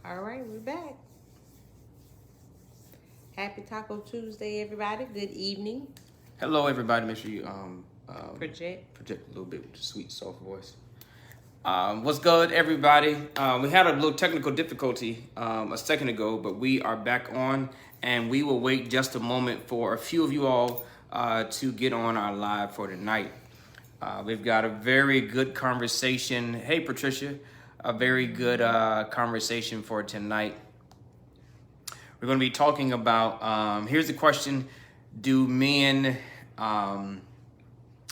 All right, we're back. Happy Taco Tuesday, everybody. Good evening. Hello, everybody. Make sure you Project. project a little bit with your sweet, soft voice. What's good, everybody? We had a little technical difficulty a second ago, but we are back on, and we will wait just a moment for a few of you all to get on our live for tonight. We've got a very good conversation. Hey, Patricia, a very good conversation for tonight. We're going to be talking about, here's the question, do men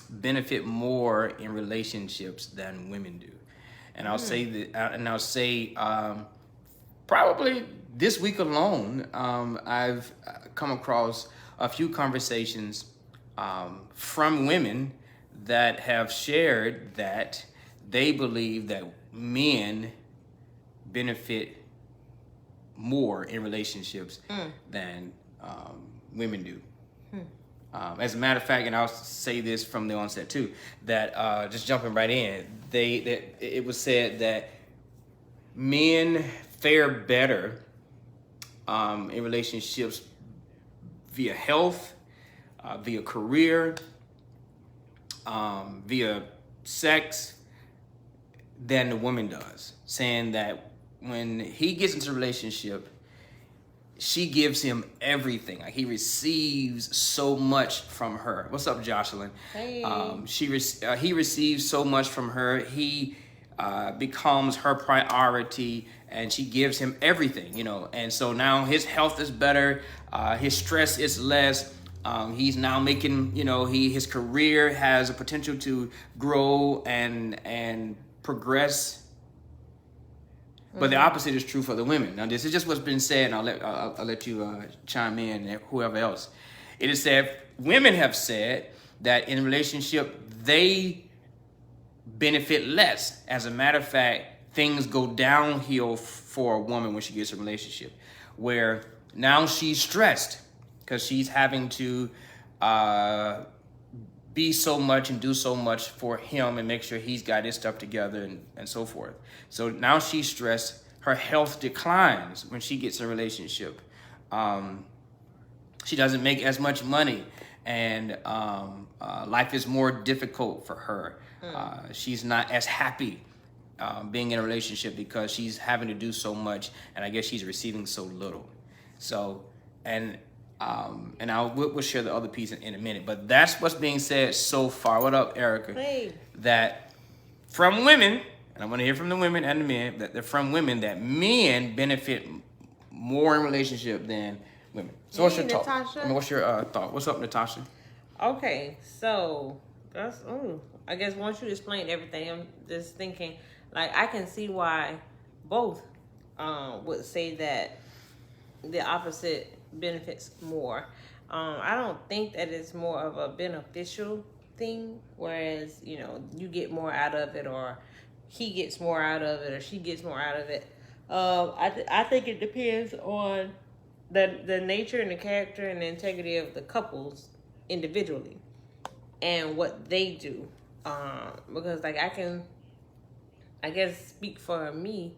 benefit more in relationships than women do? And I'll say that, and I'll say probably this week alone, I've come across a few conversations from women that have shared that they believe that men benefit more in relationships than women do. As a matter of fact, and I'll say this from the onset too, that just jumping right in, it was said that men fare better in relationships via health, via career, via sex than the woman does, saying that when he gets into a relationship, she gives him everything. Like, he receives so much from her. What's up, Jocelyn? Hey. He receives so much from her. He becomes her priority, and she gives him everything, you know. And so now his health is better. His stress is less. He's now making, you know, his career has a potential to grow and progress. But the opposite is true for the women. Now, this is just what's been said, and I'll let you chime in, and whoever else. It is said, women have said that in a relationship, they benefit less. As a matter of fact, things go downhill for a woman when she gets a relationship, where now she's stressed because she's having to be so much and do so much for him and make sure he's got his stuff together and so forth. So now she's stressed. Her health declines when she gets a relationship. She doesn't make as much money, and life is more difficult for her. She's not as happy being in a relationship because she's having to do so much, and I guess she's receiving so little. So, and we'll share the other piece in a minute, but that's what's being said so far. What up, Erica? Hey. That from women, and I want to hear from the women and the men, that they're from women, that men benefit more in relationship than women. So what's your thought? Natasha? What's your thought? What's up, Natasha? Okay, so that's I guess once you explain everything, I'm just thinking, like, I can see why both would say that the opposite benefits more. I don't think that it's more of a beneficial thing, whereas, you know, you get more out of it, or he gets more out of it, or she gets more out of it. I think it depends on the nature and the character and the integrity of the couples individually and what they do. Because, like, I guess speak for me,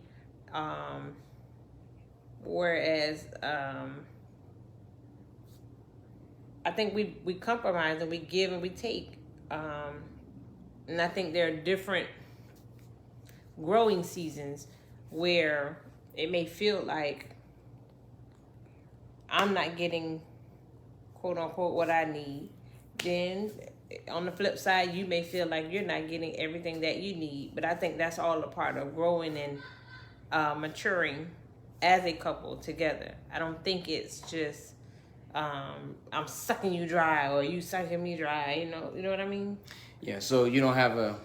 whereas I think we compromise and we give and we take. And I think there are different growing seasons where it may feel like I'm not getting, quote unquote, what I need. Then on the flip side, you may feel like you're not getting everything that you need. But I think that's all a part of growing and maturing as a couple together. I don't think it's just I'm sucking you dry or you sucking me dry. You know what I mean? Yeah. So you don't have a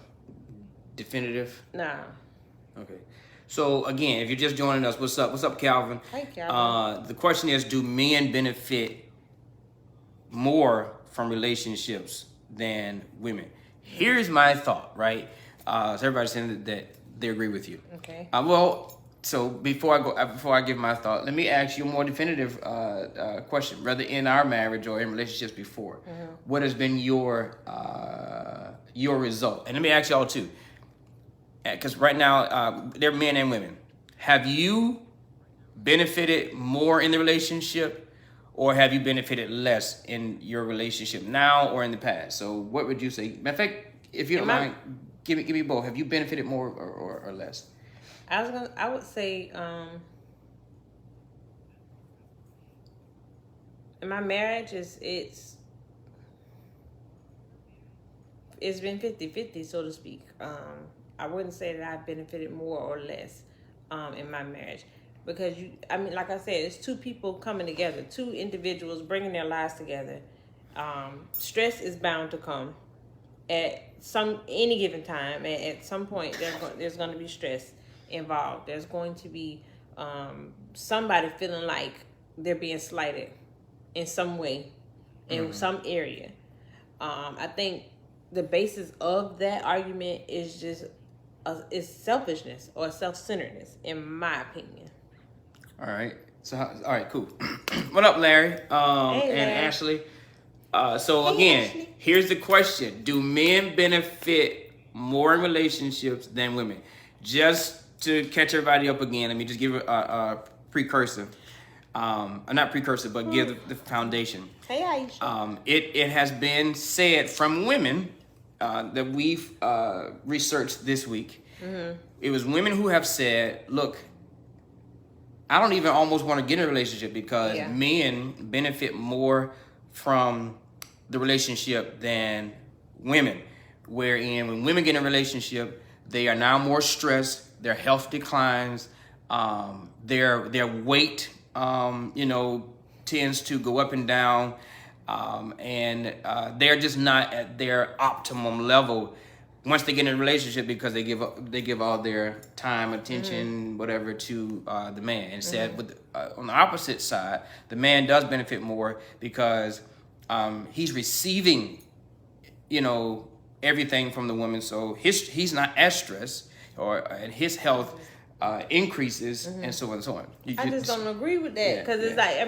definitive? Nah. Okay. So again, if you're just joining us, what's up? What's up, Calvin? Hi, Calvin. The question is, do men benefit more from relationships than women? Here's my thought, right? So everybody's saying that they agree with you. Okay. So before I give my thought, let me ask you a more definitive question. Whether in our marriage or in relationships before, what has been your result? And let me ask y'all too, because right now there are men and women. Have you benefited more in the relationship, or have you benefited less in your relationship now or in the past? So what would you say? Matter of fact, if you don't mind, give me both. Have you benefited more or less? I would say, in my marriage it's been 50-50, so to speak. I wouldn't say that I've benefited more or less in my marriage, because like I said, it's two people coming together, two individuals bringing their lives together. Stress is bound to come at any given time. At some point, there's going to be stress involved. There's going to be somebody feeling like they're being slighted in some way, in some area. I think the basis of that argument is just is selfishness or self-centeredness, in my opinion. All right. So, all right, cool. What up, Larry? Hey, Larry. And Ashley. So again, Ashley. Here's the question: do men benefit more in relationships than women? Just to catch everybody up again, let me just give a precursor. Not precursor, but give the foundation. Hey, Aisha. It has been said from women that we've researched this week. Mm-hmm. It was women who have said, look, I don't even almost want to get in a relationship because men benefit more from the relationship than women. Wherein when women get in a relationship, they are now more stressed, their health declines, their weight tends to go up and down, and they're just not at their optimum level once they get in a relationship, because they give all their time, attention, whatever to the man. And said on the opposite side, the man does benefit more because he's receiving, everything from the woman. So he's not as stressed, and his health increases, and so on and so on. I just don't agree with that, because it's like,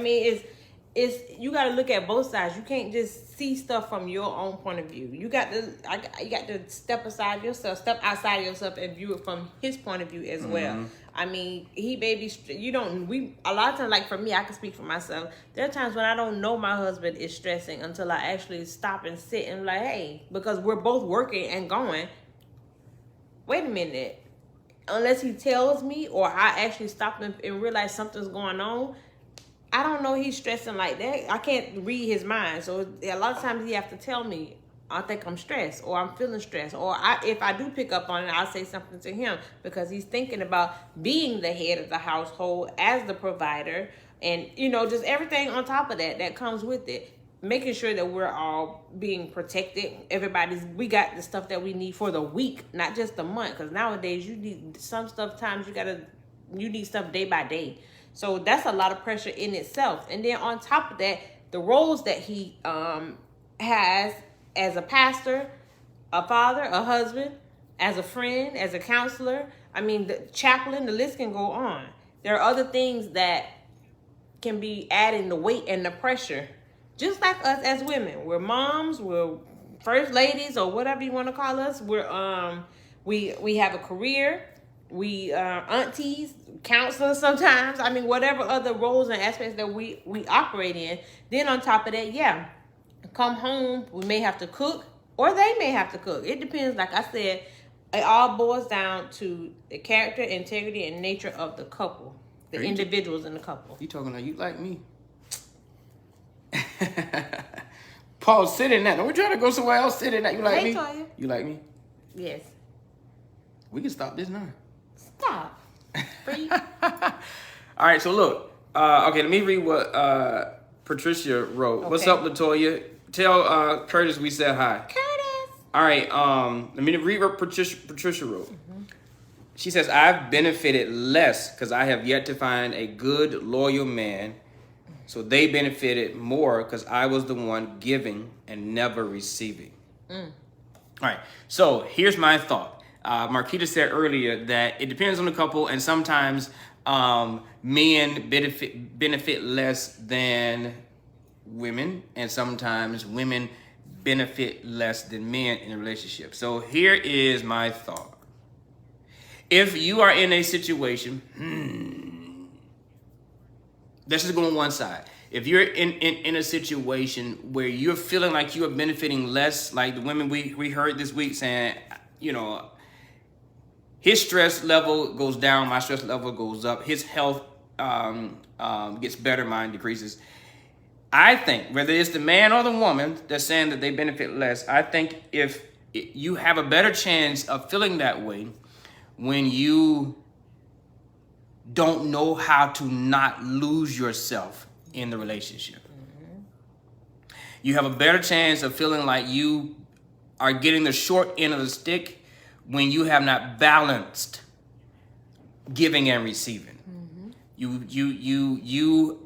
it's you got to look at both sides. You can't just see stuff from your own point of view. You got to step outside of yourself and view it from his point of view as well. A lot of times, like for me, I can speak for myself. There are times when I don't know my husband is stressing until I actually stop and sit and like, hey, because we're both working and going, wait a minute. Unless he tells me or I actually stop and realize something's going on, I don't know he's stressing like that. I can't read his mind. So a lot of times he have to tell me, I think I'm stressed, or I'm feeling stressed, or if I do pick up on it, I'll say something to him, because he's thinking about being the head of the household as the provider, and just everything on top of that comes with it. Making sure that we're all being protected. We got the stuff that we need for the week, not just the month. Because nowadays you need some stuff. Times you need stuff day by day. So that's a lot of pressure in itself. And then on top of that, the roles that he has as a pastor, a father, a husband, as a friend, as a counselor. The chaplain. The list can go on. There are other things that can be adding the weight and the pressure. Just like us as women, we're moms, we're first ladies, or whatever you want to call us. We're we have a career, we aunties, counselors sometimes. Whatever other roles and aspects that we operate in. Then on top of that, come home, we may have to cook, or they may have to cook. It depends. Like I said, it all boils down to the character, integrity, and nature of the couple, the individuals in the couple. You talking like you like me? Paul, sit in that. Don't we try to go somewhere else? Sit in that. You like me? Toya. You like me? Yes. We can stop this now. Stop. Free. All right, so look. Okay, let me read what Patricia wrote. Okay. What's up, LaToya? Tell Curtis we said hi. Curtis. All right, let me read what Patricia wrote. Mm-hmm. She says, I've benefited less because I have yet to find a good, loyal man. So they benefited more because I was the one giving and never receiving. All right. So here's my thought. Marquita said earlier that it depends on the couple, and sometimes men benefit less than women, and sometimes women benefit less than men in a relationship. So here is my thought. If you are in a situation, let's just go on one side. If you're in a situation where you're feeling like you are benefiting less, like the women we heard this week saying, his stress level goes down, my stress level goes up, his health gets better, mine decreases. I think, whether it's the man or the woman that's saying that they benefit less, I think if you have a better chance of feeling that way when you don't know how to not lose yourself in the relationship. Mm-hmm. You have a better chance of feeling like you are getting the short end of the stick when you have not balanced giving and receiving. Mm-hmm. You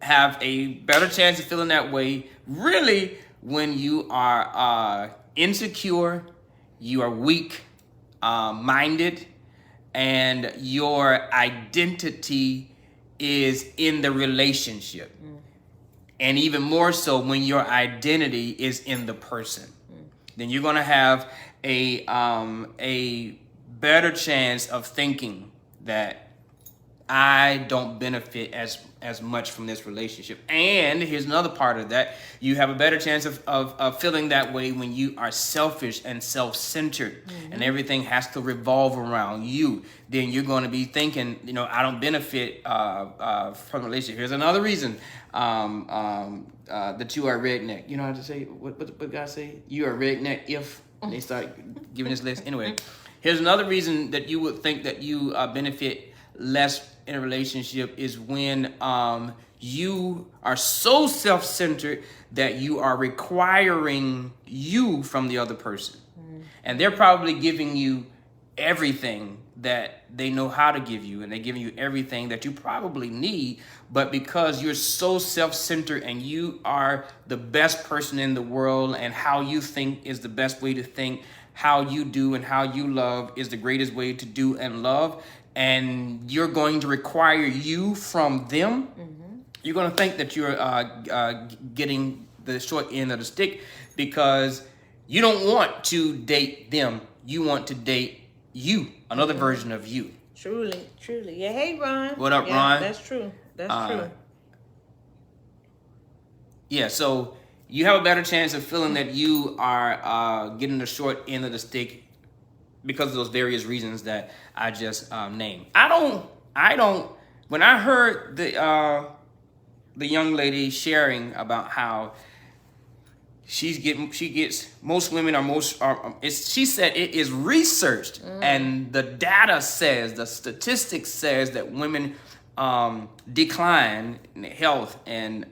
have a better chance of feeling that way really when you are insecure, you are weak minded, and your identity is in the relationship. Mm. And even more so when your identity is in the person. Mm. Then you're going to have a better chance of thinking that I don't benefit as much from this relationship. And here's another part of that. You have a better chance of feeling that way when you are selfish and self-centered. Mm-hmm. And everything has to revolve around you. Then you're going to be thinking, I don't benefit from the relationship. Here's another reason that you are redneck. You know how to say, what guys say? You are redneck if they start giving this list. Anyway, here's another reason that you would think that you benefit less in a relationship is when you are so self-centered that you are requiring you from the other person. Mm. And they're probably giving you everything that they know how to give you, and they're giving you everything that you probably need, but because you're so self-centered and you are the best person in the world and how you think is the best way to think, how you do and how you love is the greatest way to do and love, and you're going to require you from them, mm-hmm. You're going to think that you're getting the short end of the stick because you don't want to date them. You want to date you, another mm-hmm. version of you. Truly. Yeah, hey, Ron. What up, yeah, Ron? That's true. True. Yeah, so you have a better chance of feeling that you are getting the short end of the stick because of those various reasons that I just named. I don't. When I heard the young lady sharing about how she gets most women she said it is researched, and the data says, the statistics says that women decline in health and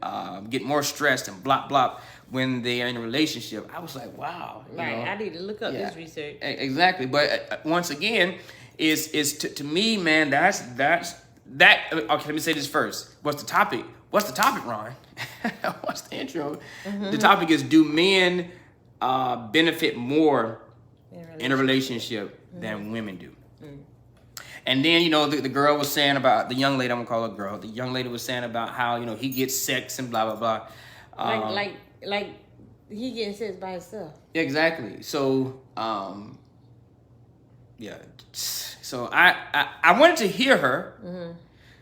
get more stressed and blah blah when they are in a relationship. I was like, wow. Right, I need to look up this research. Exactly, but once again, is to me, man, that's that. Okay, let me say this first. What's the topic, Ron? What's the intro? Mm-hmm. The topic is, do men benefit more in a relationship mm-hmm. than women do? Mm. And then, the girl was saying about, the young lady, I'm gonna call her girl, the young lady was saying about how, he gets sex and blah, blah, blah. Like he getting sex by himself. Exactly. So, yeah. So I wanted to hear her mm-hmm.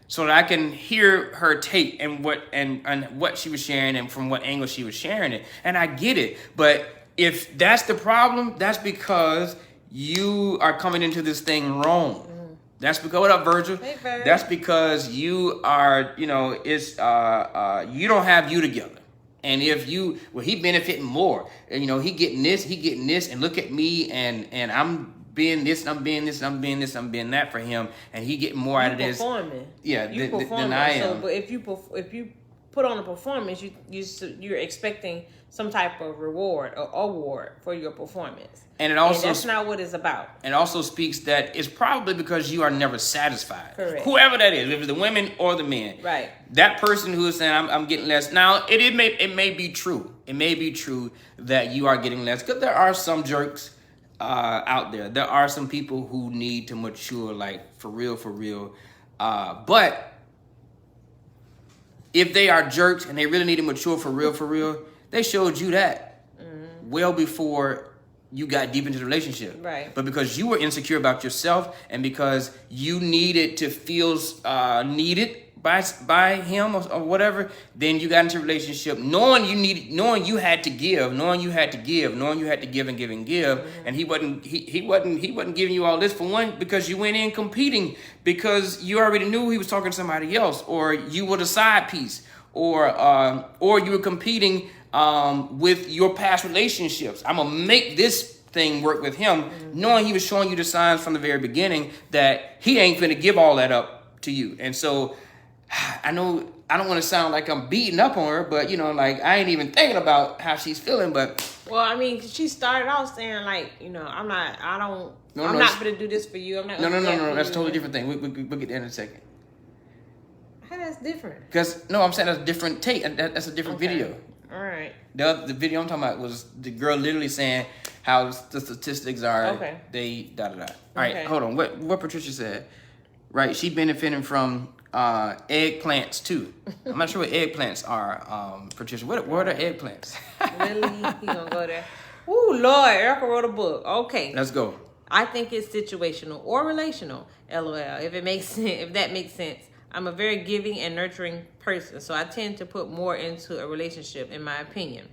so that I can hear her take and what she was sharing and from what angle she was sharing it. And I get it. But if that's the problem, that's because you are coming into this thing wrong. Mm-hmm. That's because, what up, Virgil? Hey, Virgil. That's because you are, it's you don't have you together. And if he benefiting more, and he getting this, and look at me, and I'm being this, and I'm being this, and I'm being this, I'm being that for him, and he getting more out of this. Performing. Yeah, than I am. So, but if you put on a performance, you're expecting some type of reward or award for your performance. And that's not what it's about. And also speaks that it's probably because you are never satisfied. Correct. Whoever that is, if it's the women or the men. Right. That person who is saying I'm getting less. Now it may be true. It may be true that you are getting less, because there are some jerks out there. There are some people who need to mature, like for real. But if they are jerks and they really need to mature for real, they showed you that mm-hmm. well before you got deep into the relationship. Right. But because you were insecure about yourself and because you needed to feel needed by him or whatever, then you got into a relationship knowing you had to give and give, and he wasn't giving you all this for one because you went in competing because you already knew he was talking to somebody else, or you were the side piece, or you were competing with your past relationships. I'm gonna make this thing work with him, knowing he was showing you the signs from the very beginning that he ain't finna give all that up to you. And so I know I don't want to sound like I'm beating up on her, but like I ain't even thinking about how she's feeling. But well, I mean, she started off saying like, I'm not gonna do this for you. I'm not. No. That's a totally different thing. We'll get there in a second. How that's different? Because I'm saying that's a different take. That's a different video. All right. The video I'm talking about was the girl literally saying how the statistics are. Okay. They da. All right, hold on. What Patricia said? Right, she benefiting from eggplants too. I'm not sure what eggplants are, Patricia. What are eggplants? Really? He gonna go there? Ooh, Lord, Erica wrote a book. Okay. Let's go. I think it's situational or relational. LOL. If it makes sense, if that makes sense. I'm a very giving and nurturing person, so I tend to put more into a relationship, in my opinion,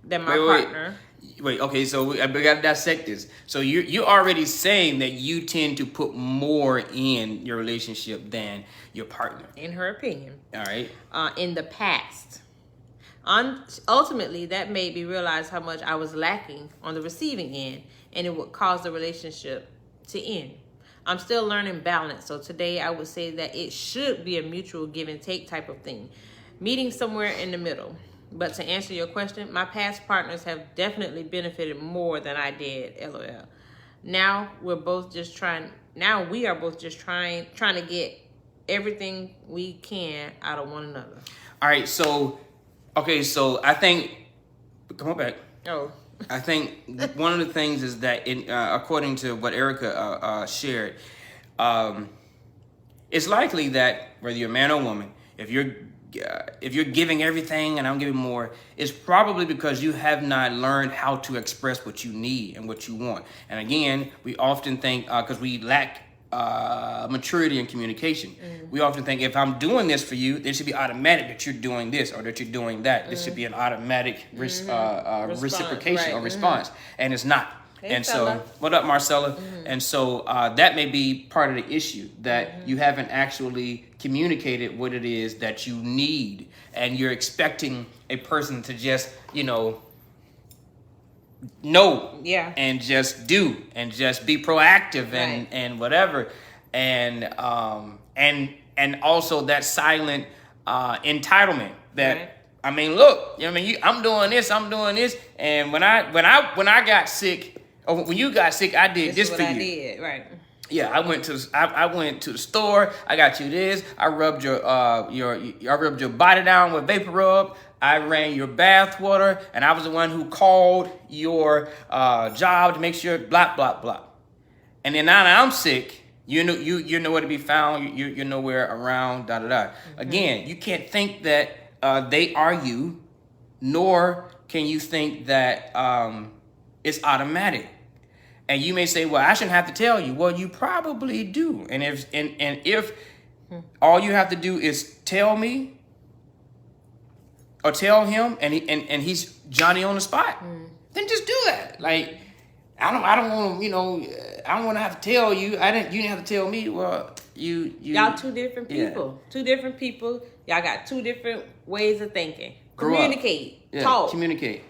than my partner. Wait, okay, so we gotta dissect this. So you're already saying that you tend to put more in your relationship than your partner. In her opinion. All right. In the past. Ultimately, that made me realize how much I was lacking on the receiving end, and it would cause the relationship to end. I'm still learning balance, so today I would say that it should be a mutual give and take type of thing, meeting somewhere in the middle. But to answer your question, my past partners have definitely benefited more than I did, LOL. Now we are both just trying to get everything we can out of one another. All right, so I think, come on back. Oh. I think one of the things is that, according to what Erica shared, it's likely that whether you're a man or woman, if you're giving everything and I'm giving more, it's probably because you have not learned how to express what you need and what you want. And again, we often think because we lack maturity and communication. We often think if I'm doing this for you, it should be automatic that you're doing this or that you're doing that. This should be an automatic reciprocation or response, and it's not. Hey, and fella. so, what up, Marcella? And so that may be part of the issue, that you haven't actually communicated what it is that you need, and you're expecting a person to just, know, and just do, and just be proactive, and whatever, and also that silent entitlement that I mean, look, I'm doing this, and when I got sick, or when you got sick, I did this for you. I did, right? Yeah, I went to the store. I got you this. I rubbed your body down with vapor rub. I ran your bath water, and I was the one who called your job to make sure blah blah blah. And then now that I'm sick, you're nowhere to be found. You're nowhere around. Da da da. Again, you can't think that they are you, nor can you think that it's automatic. And you may say, well, I shouldn't have to tell you. Well, you probably do. And if all you have to do is tell me or tell him, and he's Johnny on the spot, then just do that. Like, I don't want to, I don't want to have to tell you. You didn't have to tell me. Well, y'all two different people. Yeah. Two different people. Y'all got two different ways of thinking. Communicate. Talk. Communicate.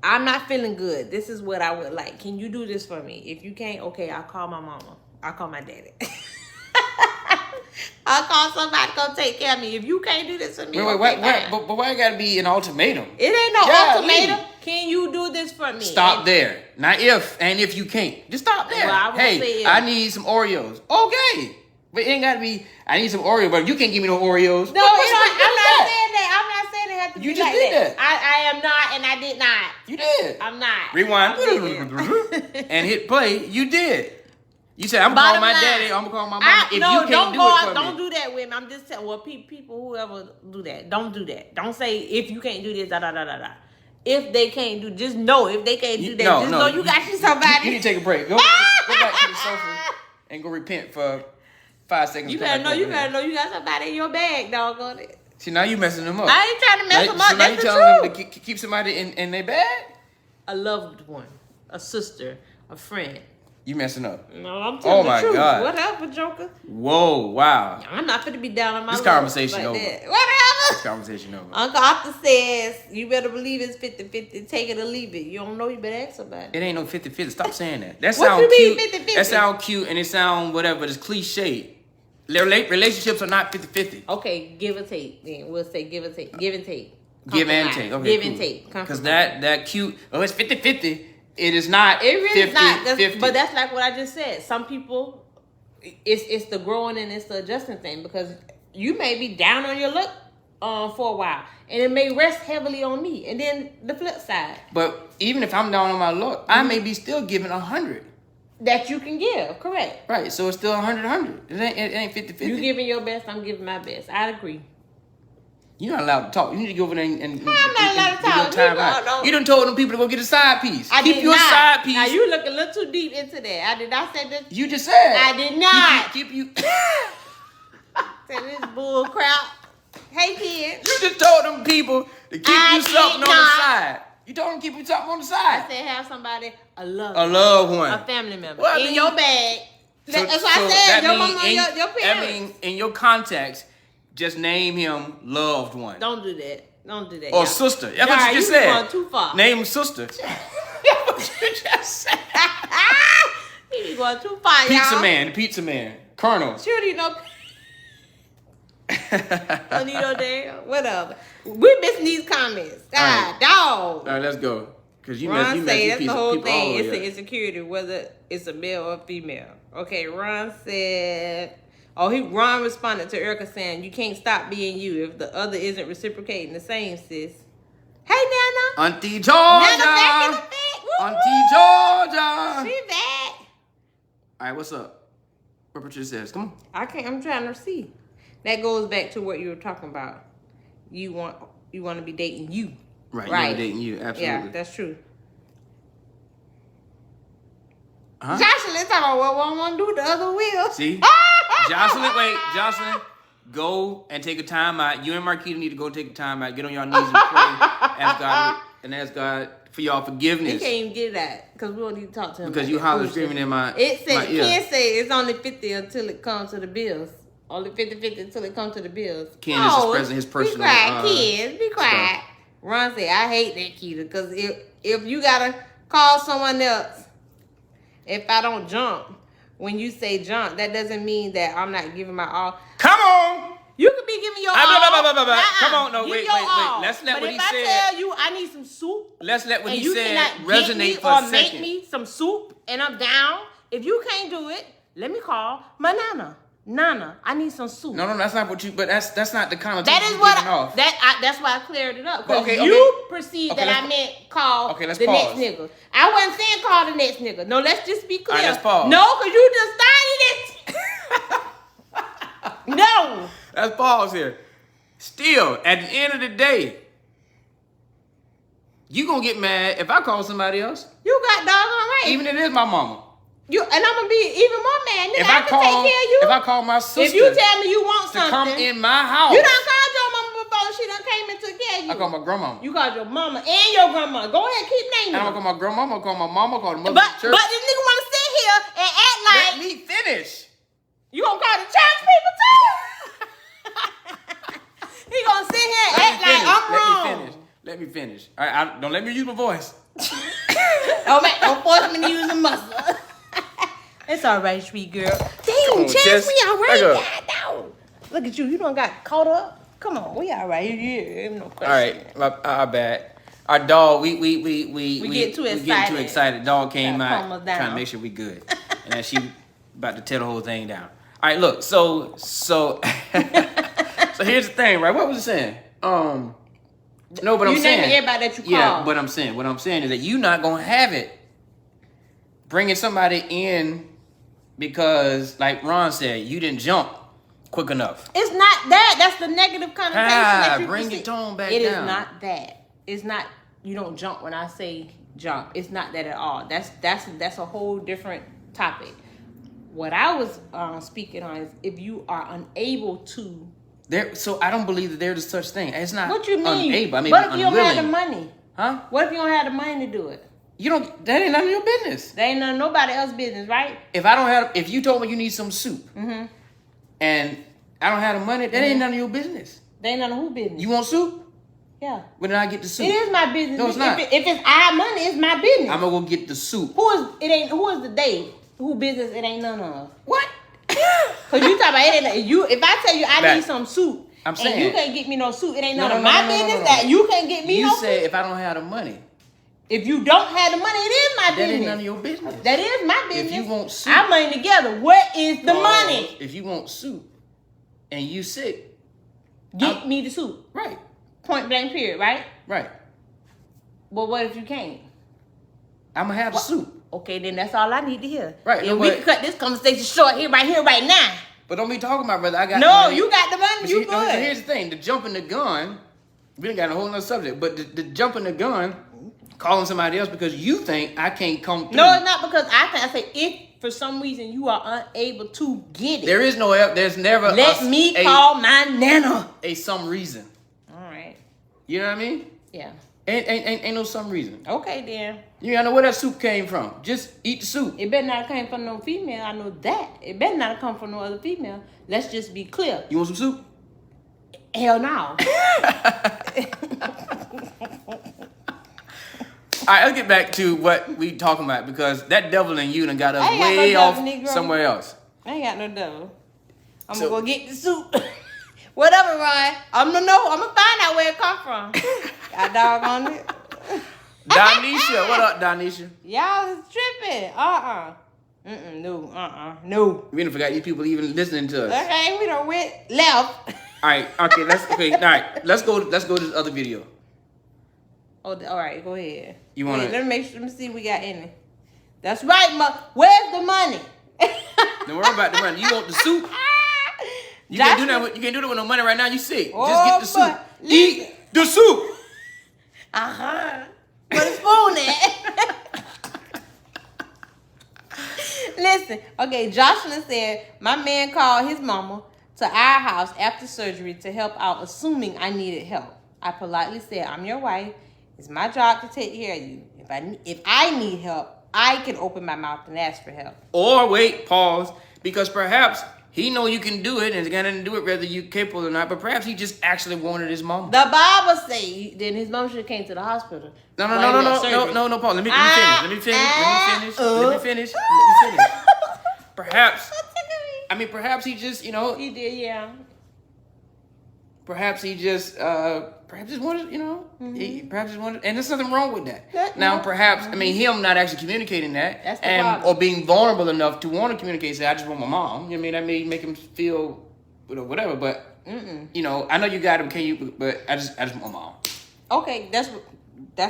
I'm not feeling good. This is what I would like. Can you do this for me? If you can't, okay, I'll call my mama. I'll call my daddy. I'll call somebody to come take care of me. If you can't do this for me, but why it gotta be an ultimatum? It ain't no ultimatum. Can you do this for me? Stop there. Not if you can't. Just stop there. Well, I need some Oreos. Okay. But it ain't gotta be, I need some Oreos, but you can't give me no Oreos. No, I'm not saying that. I'm not saying it has to be like that. You just did that. I am not, and I did not. You did. I'm not. Rewind. And hit play. You did. You said, I'm going to call my daddy, I'm going to call my mom. If you can't do it for me. Don't do that with me. I'm just telling, people, whoever do that, don't do that. Don't say, if you can't do this, da, da, da, da, da. If they can't do, just know if they can't do that, just know you got you somebody. You need to take a break. Go back to the sofa and go repent for 5 seconds. You better know you got somebody in your bag, doggone it. See, now you messing them up. I ain't trying to mess them up. So now That's you the telling them truth. to keep somebody in their bag? A loved one, a sister, a friend. You messing up. No, I'm telling the truth. God. Whatever, Joker. Whoa, wow. I'm not finna be down on my This luck conversation like over. that. Whatever. This conversation over. Uncle Octa says, you better believe it's 50-50. Take it or leave it. You don't know, you better ask somebody. It ain't no 50-50. Stop saying that. That What sound you mean cute. 50-50? That sound cute and it sound whatever. It's cliche. Relationships are not 50-50. Okay, give or take. Then we'll say give or take. Give and take. Give and Compromise. take. Okay, give cool. and take. Because Compromise. that cute, it's 50-50. It is not. It really 50, is not. 50. But that's like what I just said. Some people, it's the growing and it's the adjusting thing, because you may be down on your luck for a while, and it may rest heavily on me. And then the flip side, But even if I'm down on my luck, I may be still giving 100. that you can give, correct? Right, so it's still 100. It ain't 50-50. You giving your best, I'm giving my best. I agree. You're not allowed to talk. You need to go over there and I'm not allowed to give your talk. time out. You done told them people to go get a side piece. I Keep did your not. side piece. Now you look a little too deep into that. I did not say that. You just said. I did not. Keep you. Say this bull crap. Hey kids. You just told them people to keep I you something did on the not. side. You told them to keep you something on the I side. said have somebody, a loved one. a family member Well, I in mean, your bag. So- That's what so I said. that Your mean mama, in- your I parents. mean, in your context, just name him loved one. Don't do that. Don't do that. Or y'all. sister. That's what Nah, you just you said. going too far. Name sister. That's what you just said. You be going too far, Pizza y'all. man. The pizza man. Colonel. Sure, you know. Don't need no damn. Whatever. We missing these comments. God, dog. All right, let's go. Because you Ron mess say that's the whole people all thing. the It's way an up. insecurity, whether it's a male or female. Okay, Ron said. Ron responded to Erica saying, "You can't stop being you if the other isn't reciprocating the same, sis." Hey, Nana. Auntie Georgia. Nana back in the bed. Woo, Auntie woo. Georgia. She back. All right, what's up? What Patricia says? Come on. I'm trying to see. That goes back to what you were talking about. You want to be dating you. Right. Right. You're dating you. Absolutely. Yeah, that's true. Huh? Jocelyn talking about what one want to do, the other will. See? Jocelyn, go and take a time out. You and Marquita need to go take a time out. Get on your knees and pray. Ask God for y'all He forgiveness. can't even get that because we don't need to talk to him. Because about you that hollering, foolishness. screaming in my It said, my ear. Ken say it's only 50 until it comes to the bills. Only 50-50 until it comes to the bills. Ken is expressing his personal, Be quiet, Ken. Be quiet. stuff. Ron said, I hate that, Keita, because if you got to call someone else, if I don't jump, when you say jump, that doesn't mean that I'm not giving my all. Come on! You could be giving your all. Come on, no, Give wait. your all. Let's let but what he if I said. tell you I need some soup, Let's let what and he you said cannot get resonate me for or a make second. me some soup, and I'm down. If you can't do it, let me call my nana. Nana, I need some soup. No, that's not what you. But that's not the connotation That is you're what giving off. that's why I cleared it up. Because Okay, you perceived Okay, that I let's- meant call Okay, let's the pause. next nigga. I wasn't saying call the next nigga. No, let's just be clear. All right, let's pause. No, because you just started it. No. Let's pause here. Still, at the end of the day, you gonna get mad if I call somebody else, You got doggone right. even if it is my mama. And I'm gonna be even more mad. Nigga, If I I can call, take care of you. if I call my sister If you tell me you want to something, come in my house, you done called your mama before she done came and took care of you. I call my grandmama. You called your mama and your grandma. Go ahead, keep naming And I'm them. gonna call my grandmama, call my mama, call the mother But of the this church. nigga wanna sit here and act like Let me finish. you gonna call the church people too? He gonna sit here and act like I'm wrong. Let me finish. All right, don't let me use my voice. Don't force me to use a muscle. It's all right, sweet girl. Damn, on, Chance, Chess. we all Back right. up. God, no. Look at you. You done got caught up. Come on, we all right. Yeah, ain't no All question. right, our bad. Our dog, we get too getting too excited. excited. Dog came Gotta calm out us down. trying to make sure we good, and then she about to tear the whole thing down. All right, look, so so here's the thing, right? What was it saying? No, but I'm You saying naming everybody that you call. yeah, but what I'm saying is that you not gonna have it bringing somebody in because, like Ron said, you didn't jump quick enough. It's not that. That's the negative connotation. that you Bring perceive. your tone back It is down. not that. It's not. You don't jump when I say jump. It's not that at all. That's a whole different topic. What I was speaking on is if you are unable to. So I don't believe that there's such thing. It's not. What you mean? Unable. I mean, what if you unwilling. don't have the money? Huh? What if you don't have the money to do it? You don't. That ain't none of your business. That ain't none of nobody else's business, right? If you told me you need some soup, and I don't have the money, that ain't none of your business. That ain't none of who business. You want soup? Yeah. When did I get the soup? It is my business. No, it's not. If it's our money, it's my business. I'm gonna go get the soup. Who is the day? Who business it ain't none of? What? Cause you talking about it ain't you. If I tell you I need some soup, I'm saying, and you can't get me no soup, it ain't none no, of my business that you can't get me no soup. You say if I don't have the money. If you don't have the money, it is my business. That ain't none of your business. That is my business. If you want soup, our money together. What is the money? If you want soup, and you sick, get me the soup. Right. Point blank. Period. Right. Right. Well, what if you can't? I'm gonna have the soup. Okay, then that's all I need to hear. Right. And we can cut this conversation short here, right now. But don't be talking about, brother. I got no. You got the money. You good. No, here's the thing: the jumping the gun. We done got a whole nother subject, but the jumping the gun, calling somebody else because you think I can't come through. No, it's not because I think. I say if for some reason you are unable to get it, there's never. Let me call my nana. Some reason. All right. You know what I mean? Yeah. Ain't no some reason. Okay then. You gotta know where that soup came from. Just eat the soup. It better not come from no female. I know that. It better not come from no other female. Let's just be clear. You want some soup? Hell no. All right, let's get back to what we talking about because that devil in you done got us way off somewhere else. I ain't got no devil. I'm gonna go get the soup. Whatever, Ryan. I'm gonna find out where it come from. Got dog on it. Donisha, what up, Donisha? Y'all is tripping. No. We done forgot these people even listening to us. Okay, we done went left. All right, let's go to this other video. Oh, all right, go ahead. You want to? Let me see what we got in it. That's right, where's the money? Don't worry about the money. You want the soup? You can't do that. You can't do that with no money right now. You sick. Just get the soup. Eat the soup. Put a spoon in. Listen, okay, Jocelyn said, my man called his mama to our house after surgery to help out, assuming I needed help. I politely said, I'm your wife. It's my job to take care of you. If I need help, I can open my mouth and ask for help. Or wait, pause, because perhaps he know you can do it and it's got nothing to do with whether you're capable or not, but perhaps he just actually wanted his mom. The Bible say then his mom should have came to the hospital. No, Paul. Let me finish. Perhaps he just, He did, yeah. Perhaps he just wanted, perhaps just wanted, and there's nothing wrong with that. Now, perhaps, him not actually communicating that, that's the problem. Or being vulnerable enough to want to communicate, say, I just want my mom. You know what I mean? That may make him feel, whatever. But I know you got him. But I just want my mom. Okay, that's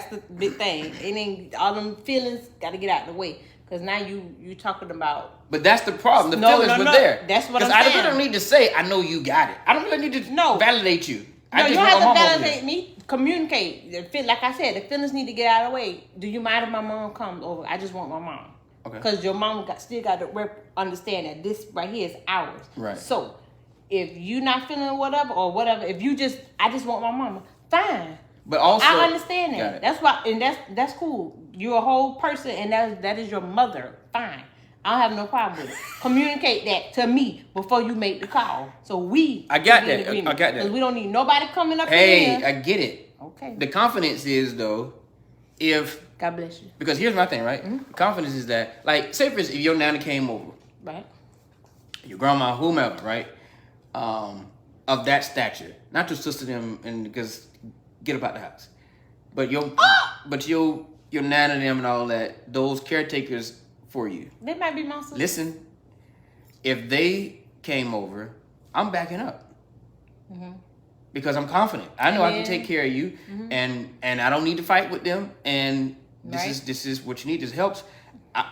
the big thing. It ain't all them feelings got to get out of the way. Because now you talking about... But that's the problem. The feelings were there. That's what I'm saying. Because I don't need to say, I know you got it. I don't really need to validate you. No, you don't have to validate me. Communicate. Like I said, the feelings need to get out of the way. Do you mind if my mom comes over? I just want my mom. Okay. Because your mom still got to understand that this right here is ours. Right. So, if you not feeling whatever, if you I just want my mama, fine. But also, I understand that. That's why, and that's cool. You're a whole person, and that is your mother. Fine, I don't have no problem with it. Communicate that to me before you make the call. So I got that. Because we don't need nobody coming up in here. I get it. Okay. The confidence is though, if God bless you. Because here's my thing, right? Mm-hmm. Confidence is that, like, say for instance, if your nana came over, right? Your grandma, whomever, right? Of that stature, not your sister them, and because. Get up out the house, but your nana them and all that, those caretakers for you. They might be my sister. Listen, if they came over, I'm backing up because I'm confident. I know I can take care of you, and I don't need to fight with them. And this is what you need. This helps.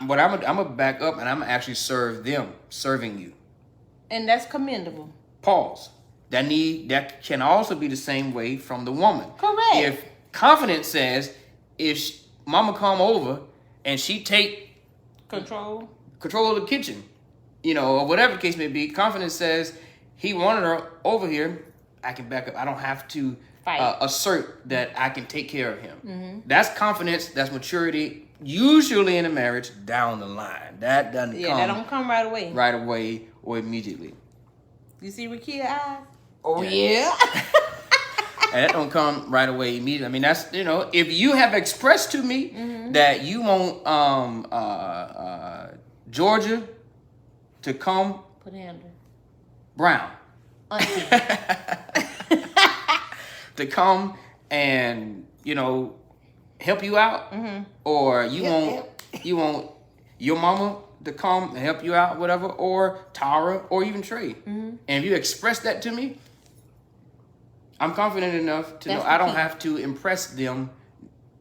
But I'm gonna back up, and I'm gonna actually serving you, and that's commendable. Pause. That can also be the same way from the woman. Correct. If confidence says, if mama come over and she take control of the kitchen, or whatever the case may be. Confidence says he wanted her over here. I can back up. I don't have to assert that I can take care of him. Mm-hmm. That's confidence. That's maturity. Usually in a marriage, down the line. That doesn't come. That don't come right away. Right away or immediately. You see Marquita eyes? Oh yeah. That don't come right away immediately. I mean, that's if you have expressed to me that you want Georgia to come. Put a hand Brown. To come and help you out, or you want your mama to come and help you out, whatever, or Tara, or even Trey. And if you express that to me, I'm confident enough to know I don't have to impress them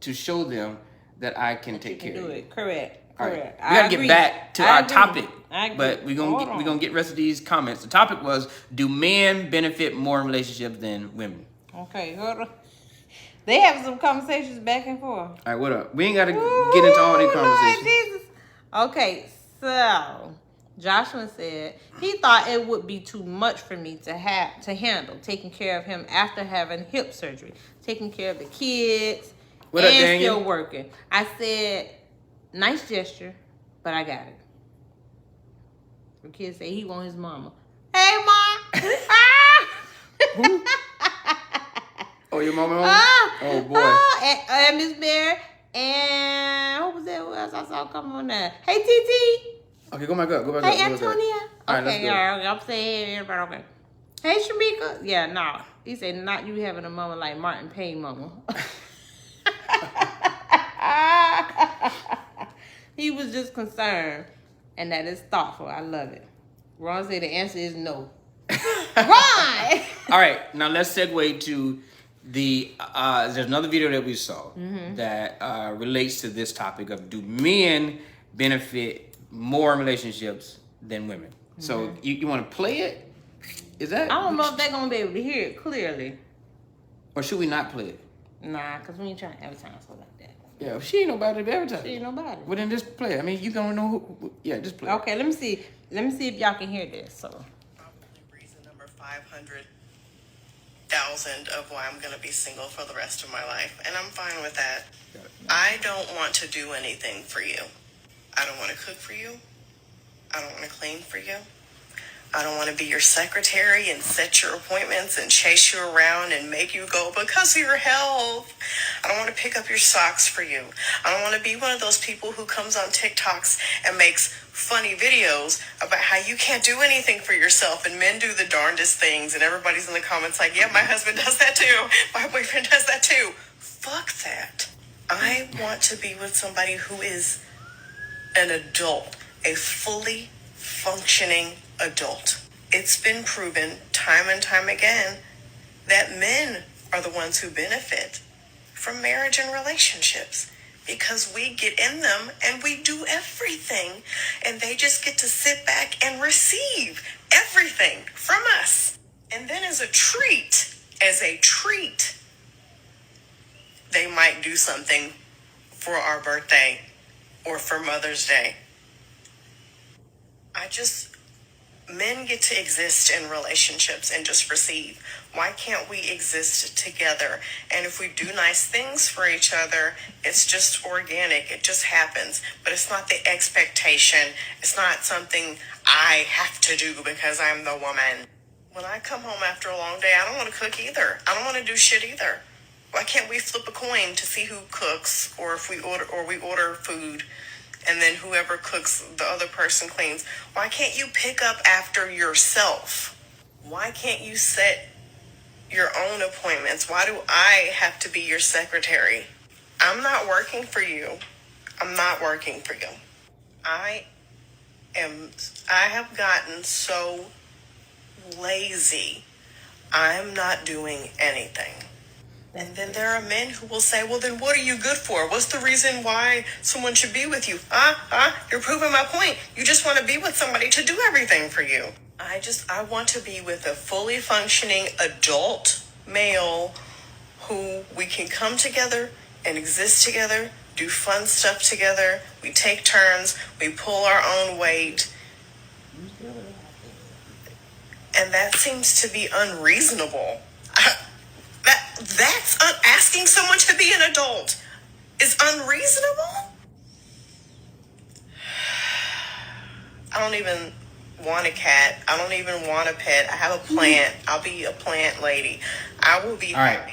to show them that I can take care of you. Correct. Right. We gotta get back to our topic, but we're gonna get rest of these comments. The topic was: do men benefit more in relationships than women? Okay, hold on. They have some conversations back and forth. All right, what up? We ain't gotta get into all these conversations. Lord Jesus. Okay, so Joshua said he thought it would be too much for me to handle taking care of him after having hip surgery, taking care of the kids, and still working. I said, nice gesture, but I got it. The kid said he want his mama. Hey, Mom. Oh, your mama? Oh, boy. And Miss Bear. And who was that? Who else I saw come on there? Hey, TT. Okay, go back up. Hey, Antonia. All right, let's go. I'm saying everybody okay. Hey, Shamika. Yeah, no. He said, not you having a mama like Martin Payne mama. He was just concerned, and that is thoughtful. I love it. Ron said the answer is no. Ron! All right, now let's segue to the, there's another video that we saw that relates to this topic of do men benefit more in relationships than women? So you want to play it? Is that? I don't know if they're going to be able to hear it clearly. Or should we not play it? Nah, because we ain't trying to advertise for like that. Yeah, she ain't nobody to advertise. She ain't nobody. Well, then just play it. I mean, you gonna know who. Yeah, just play it. Okay, let me see. Let me see if y'all can hear this. So. Probably reason number 500,000 of why I'm gonna be single for the rest of my life, and I'm fine with that. I don't want to do anything for you. I don't want to cook for you. I don't want to clean for you. I don't want to be your secretary and set your appointments and chase you around and make you go because of your health. I don't want to pick up your socks for you. I don't want to be one of those people who comes on TikToks and makes funny videos about how you can't do anything for yourself and men do the darndest things and everybody's in the comments like, yeah, my husband does that too. My boyfriend does that too. Fuck that. I want to be with somebody who is an adult, a fully functioning adult. It's been proven time and time again that men are the ones who benefit from marriage and relationships because we get in them and we do everything and they just get to sit back and receive everything from us. And then as a treat, they might do something for our birthday or for Mother's Day. Men get to exist in relationships and just receive. Why can't we exist together? And if we do nice things for each other, it's just organic. It just happens. But it's not the expectation. It's not something I have to do because I'm the woman. When I come home after a long day, I don't want to cook either. I don't want to do shit either. Why can't we flip a coin to see who cooks or if we order food? And then whoever cooks, the other person cleans. Why can't you pick up after yourself? Why can't you set your own appointments? Why do I have to be your secretary? I'm not working for you. I'm not working for you. I have gotten so lazy. I'm not doing anything. And then there are men who will say, well, then what are you good for? What's the reason why someone should be with you? You're proving my point. You just want to be with somebody to do everything for you. I want to be with a fully functioning adult male who we can come together and exist together, do fun stuff together. We take turns. We pull our own weight. And that seems to be unreasonable. That's asking someone to be an adult is unreasonable. I don't even want a cat. I don't even want a pet. I have a plant. I'll be a plant lady. I will be happy.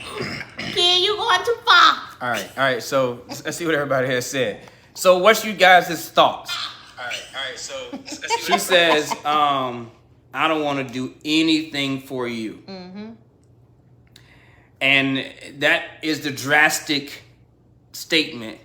Kid, you going too far. All right. So let's see what everybody has said. So what's you guys' thoughts? All right. So she says, I don't want to do anything for you. Mm-hmm. And that is the drastic statement.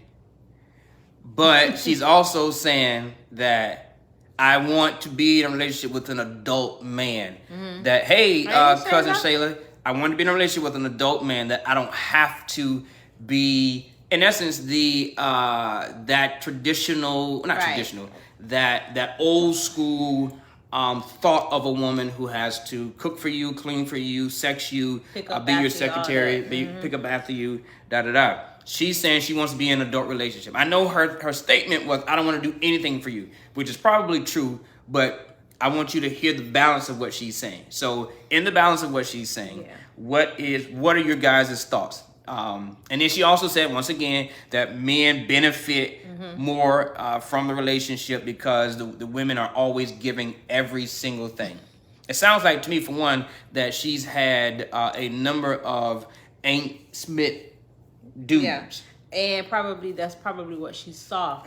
But she's also saying that I want to be in a relationship with an adult man. Mm-hmm. That, hey, cousin Shayla, I want to be in a relationship with an adult man that I don't have to be, in essence, that traditional, not traditional, that old school thought of a woman who has to cook for you, clean for you, sex you, be your secretary, pick up after you, da-da-da. She's saying she wants to be in an adult relationship. I know her statement was, I don't want to do anything for you, which is probably true, but I want you to hear the balance of what she's saying. So in the balance of what she's saying, what are your guys' thoughts? And then she also said, once again, that men benefit more from the relationship because the women are always giving every single thing. It sounds like to me, for one, that she's had a number of Ain't Smith dudes. Yeah. And that's probably what she saw.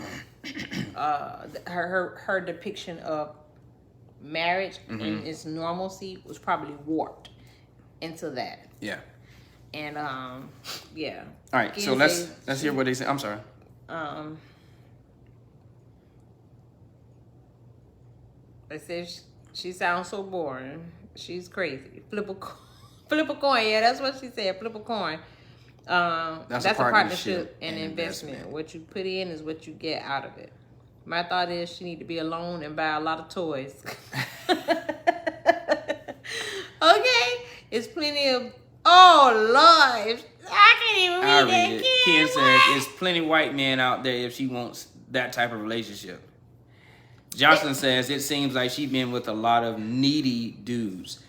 Her depiction of marriage and its normalcy was probably warped into that. Yeah. And yeah. All right, so let's hear what they say. I'm sorry. They say she sounds so boring. She's crazy. Flip a coin. Yeah, that's what she said. Flip a coin. That's a partnership and investment. What you put in is what you get out of it. My thought is she need to be alone and buy a lot of toys. Okay, it's plenty of. Oh Lord, I can't even read that. Ken says there's plenty white men out there if she wants that type of relationship. Johnson says it seems like she's been with a lot of needy dudes.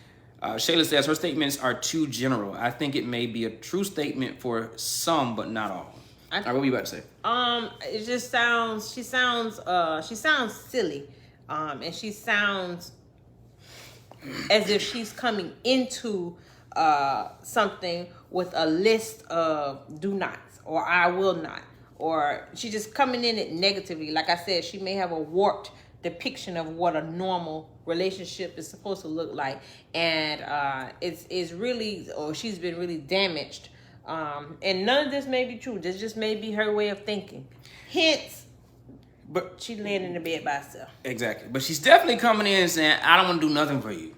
Shayla says her statements are too general. I think it may be a true statement for some, but not all. All right, what were you about to say? It just sounds. She sounds silly, and she sounds as if she's coming into something with a list of do nots or I will not, or she's just coming in it negatively. Like I said, she may have a warped depiction of what a normal relationship is supposed to look like, and it's really, or she's been really damaged, and none of this may be true. This just may be her way of thinking. Hence, but she laying in the bed by herself. Exactly, but she's definitely coming in and saying, I don't want to do nothing for you.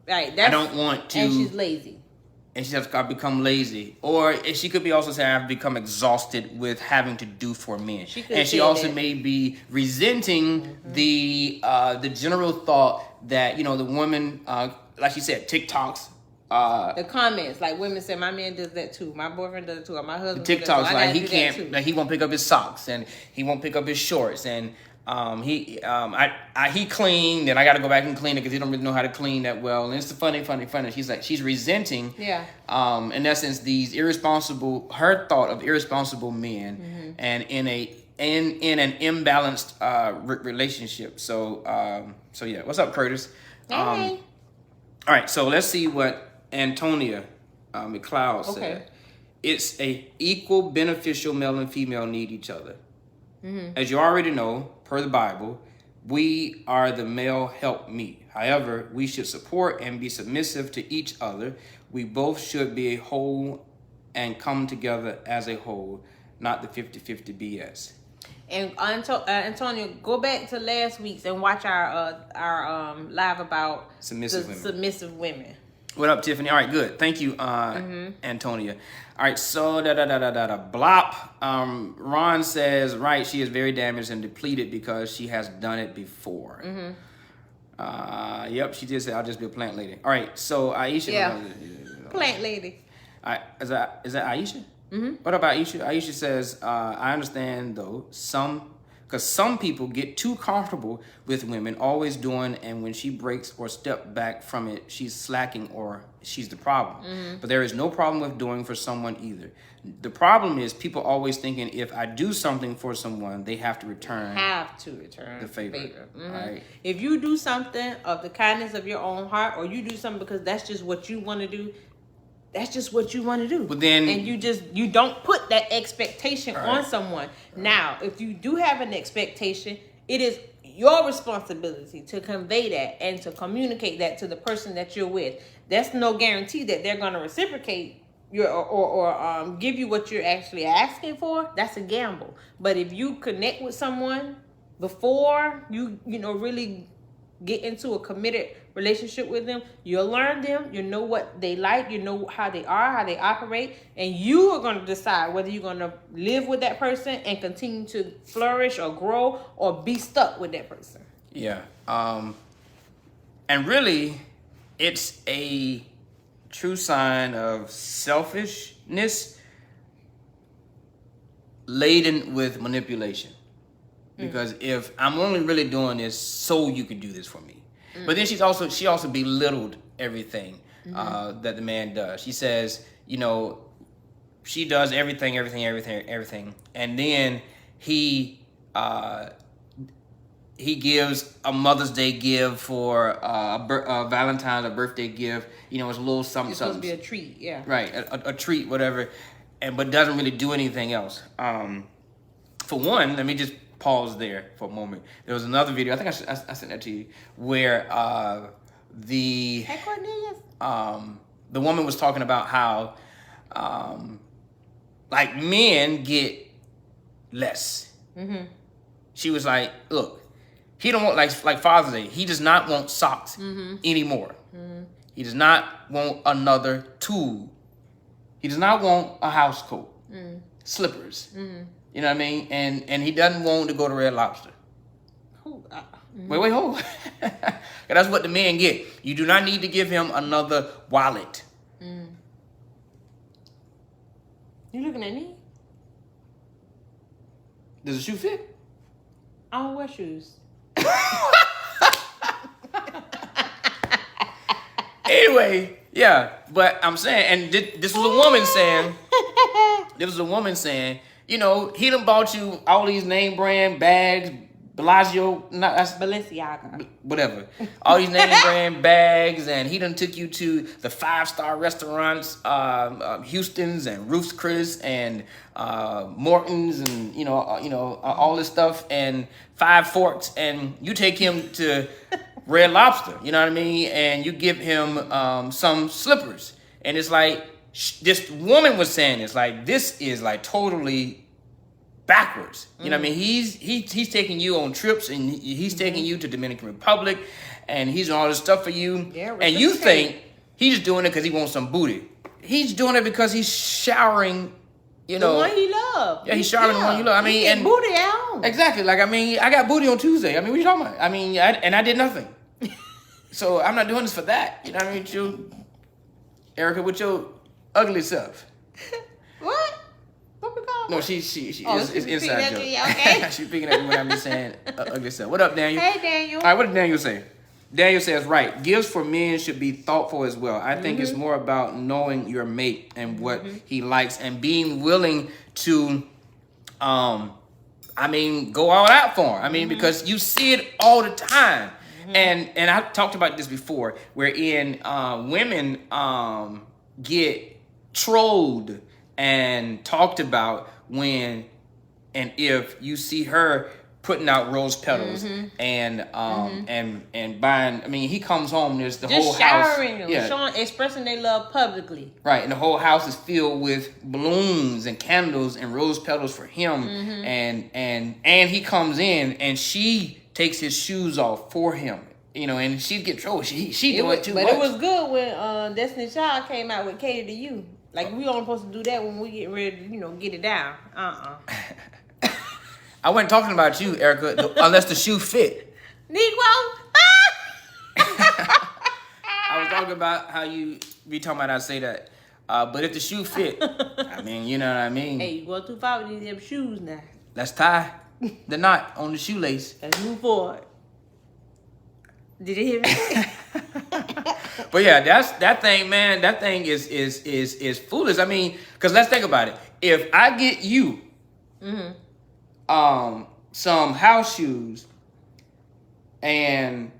Right, I don't want to. And she's lazy. And she has become lazy. Or she could be also saying, I've become exhausted with having to do for men. She also may be resenting the general thought that, the woman, like she said, TikToks. The comments, like women say, my man does that too. My boyfriend does it too. Or my husband does that too. TikToks, like he can't, like he won't pick up his socks and he won't pick up his shorts and he cleaned and I got to go back and clean it because he don't really know how to clean that well. And it's funny. She's resenting, in essence, these her thought of irresponsible men, and in an imbalanced relationship. So yeah, what's up, Curtis? Hey. All right, so let's see what Antonia McLeod said. It's a equal beneficial male and female need each other. As you already know, per the Bible, we are the male helpmeet. However, we should support and be submissive to each other. We both should be a whole and come together as a whole, not the 50-50 BS. And Antonio, go back to last week's and watch our live about submissive women. What up, Tiffany? All right, good. Thank you, Antonia. All right, so blop. Ron says, right, she is very damaged and depleted because she has done it before. Yep, she did say, I'll just be a plant lady. All right, so Aisha. Yeah, plant lady. All right, is that Aisha? What about Aisha? Aisha says, I understand, though, some Because some people get too comfortable with women always doing, and when she breaks or step back from it, she's slacking or she's the problem. But there is no problem with doing for someone either. The problem is people always thinking if I do something for someone, they have to return the favor. Right? If you do something of the kindness of your own heart, or you do something because that's just what you want to do, that's just what you want to do. But then, and you don't put that expectation on someone. Now, if you do have an expectation, it is your responsibility to convey that and to communicate that to the person that you're with. That's no guarantee that they're going to reciprocate or give you what you're actually asking for. That's a gamble. But if you connect with someone before you really get into a committed relationship with them, you'll learn them, you know what they like, you know how they are, how they operate, and you are going to decide whether you're going to live with that person and continue to flourish or grow, or be stuck with that person. Yeah. And really, it's a true sign of selfishness laden with manipulation. Because if I'm only really doing this so you can do this for me. But then she also belittled everything that the man does. She says, she does everything. And then he gives a Mother's Day gift for a Valentine's, a birthday gift. It's a little something. It's supposed to be a treat, yeah. Right, a treat, whatever. But doesn't really do anything else. For one, let me just pause there for a moment. There was another video, I think I sent that to you, where the woman was talking about how men get less. She was like, look, he don't want like Father's Day, he does not want socks anymore. He does not want another tool. He does not want a house coat, slippers. You know what I mean? And he doesn't want to go to Red Lobster. Wait, hold. That's what the men get. You do not need to give him another wallet. You looking at me? Does the shoe fit? I don't wear shoes. Anyway, yeah. But I'm saying, and this was a woman saying, he done bought you all these name brand bags, that's Balenciaga. Whatever. All these name brand bags, and he done took you to the 5-star restaurants, Houston's and Ruth's Chris and Morton's and all this stuff, and 5 Forks, and you take him to Red Lobster, you know what I mean? And you give him some slippers, and it's like this woman was saying, it's like this is like totally backwards. You know what I mean? He's taking you on trips, and he's taking you to Dominican Republic, and he's doing all this stuff for you. Yeah, and you think he's doing it because he wants some booty. He's doing it because he's showering, the one he loves. Yeah, he's showering the one you love. I mean, and booty out. Exactly. Like, I mean, I got booty on Tuesday. I mean, what you talking about? I mean, I did nothing. So I'm not doing this for that. You know what I mean? Erica, with your ugly self. What? What we call? No, she is inside joke. Okay. She's picking at me when I'm just saying ugly self. What up, Daniel? Hey, Daniel. All right, what did Daniel say? Daniel says, right, gifts for men should be thoughtful as well. I think it's more about knowing your mate and what he likes and being willing to, go all out for him. I mean, because you see it all the time. And I talked about this before, wherein women get trolled and talked about when and if you see her putting out rose petals and buying. I mean, he comes home, there's the just whole house showering them, expressing their love publicly. Right, and the whole house is filled with balloons and candles and rose petals for him, and he comes in and she takes his shoes off for him. And she get trolled. She do it too much. But it was good when Destiny Child came out with Cater to You. Like, we only supposed to do that when we get ready to, get it down. I wasn't talking about you, Erica, unless the shoe fit. Negro! I was talking about how you be talking about I say that. But if the shoe fit, I mean, you know what I mean? Hey, you going too far with these damn shoes now. Let's tie. the knot on the shoelace. Let's move forward. Did you hear me? But yeah, that thing, man. That thing is foolish. I mean, because let's think about it. If I get you, some house shoes, and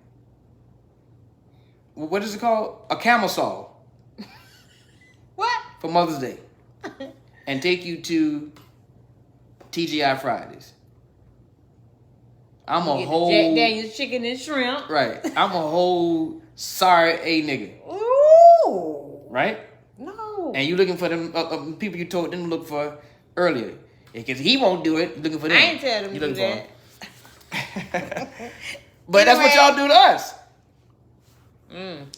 what is it called? A camel saw. What? For Mother's Day, and take you to TGI Fridays. I'm a whole Jack Daniel's chicken and shrimp. Right. I'm a whole sorry a nigga. Ooh. Right? No. And you looking for them people you told them to look for earlier. Because he won't do it. Looking for them. I ain't tell them you to do that. But that's what y'all do to us.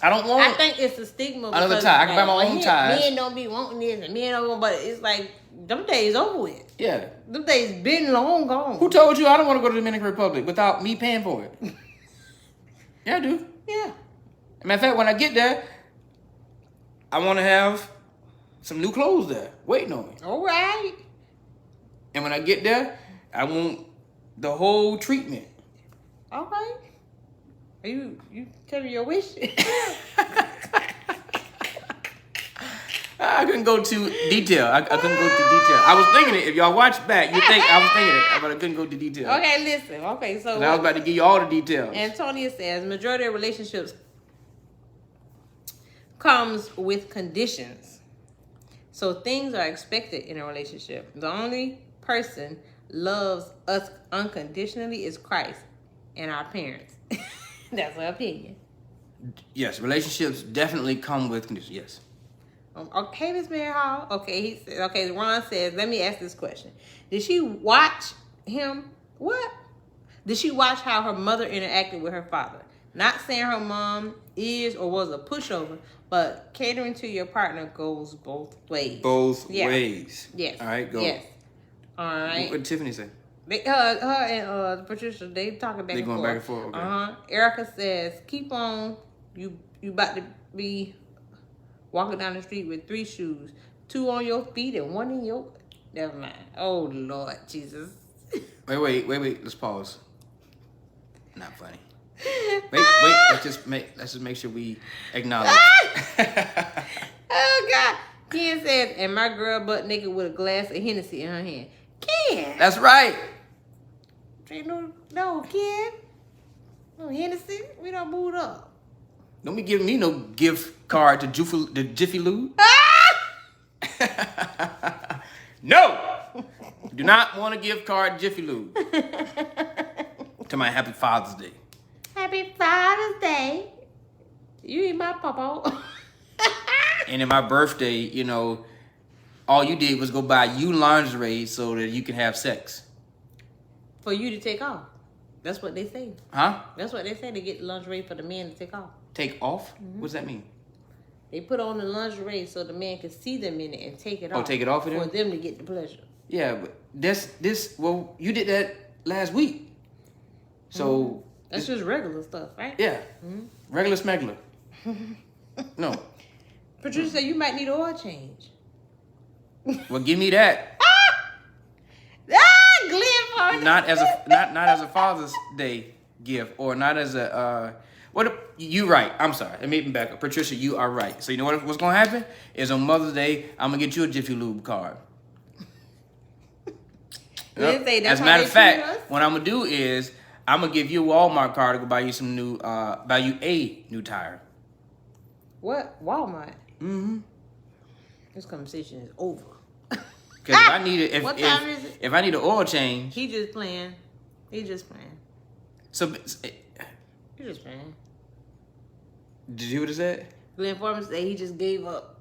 I don't want. I think it's a stigma. Another tie. I can buy my own ties. Men don't be wanting this, and men don't want. But it's like them days over with. Yeah. Them days been long gone. Who told you I don't want to go to the Dominican Republic without me paying for it? Yeah, I do. Yeah. Matter of fact, when I get there, I want to have some new clothes there waiting on me. All right. And when I get there, I want the whole treatment. All right. Are you tell me your wish? I couldn't go to detail. I couldn't go to detail. I was thinking it. If y'all watch back, you think I was thinking it, but I couldn't go to detail. Okay, listen. Okay, so I was about to give you all the details. Antonia says majority of relationships comes with conditions. So things are expected in a relationship. The only person loves us unconditionally is Christ and our parents. That's her opinion. Yes, relationships definitely come with conditions. Yes. Okay, Miss Mary Hall. Okay, he said. Okay, Ron says. Let me ask this question: did she watch him? What? Did she watch how her mother interacted with her father? Not saying her mom is or was a pushover, but catering to your partner goes both ways. Both ways. Yes. All right, go. Yes. All right. What did Tiffany say? Her and Patricia, they talking back and forth. They going back and forth. Okay. Erica says, "Keep on. You about to be walking down the street with 3 shoes, 2 on your feet and 1 in your." Never mind. Oh Lord Jesus. Wait. Let's pause. Not funny. Wait. Let's just make sure we acknowledge. Oh God. Ken says, and my girl butt naked with a glass of Hennessy in her hand. Ken. That's right. Ain't no Ken. No Hennessy. We don't boot up. Don't be giving me no gift card to Jiffy Lube. No. Do not want a gift card to Jiffy Lube. To my Happy Father's Day. Happy Father's Day. You eat my papa. And in my birthday, you know, all you did was go buy you lingerie so that you can have sex. For you to take off. That's what they say. Huh? That's what they say. They get lingerie for the men to take off. Take off? Mm-hmm. What does that mean? They put on the lingerie so the man can see them in it and take it off. Oh, take it off of them? For them to get the pleasure. Yeah, but well, you did that last week. So. That's just regular stuff, right? Yeah. Mm-hmm. Regular smuggler. No. Patricia said you might need an oil change. Well, give me that. Glenn. Not as a Father's Day gift, or not as a you right. I'm sorry. Let me back up. Patricia, you are right. So you know what's gonna happen is on Mother's Day, I'm gonna get you a Jiffy Lube card. Yep. As a matter of fact, what I'm gonna do is I'm gonna give you a Walmart card to go buy you some new buy you a new tire. What? Walmart? Mm-hmm. This conversation is over. Because if I need it, what time is it? If I need an oil change, he just playing. So he just playing. Did you hear what it said? Glenn Foreman said he just gave up.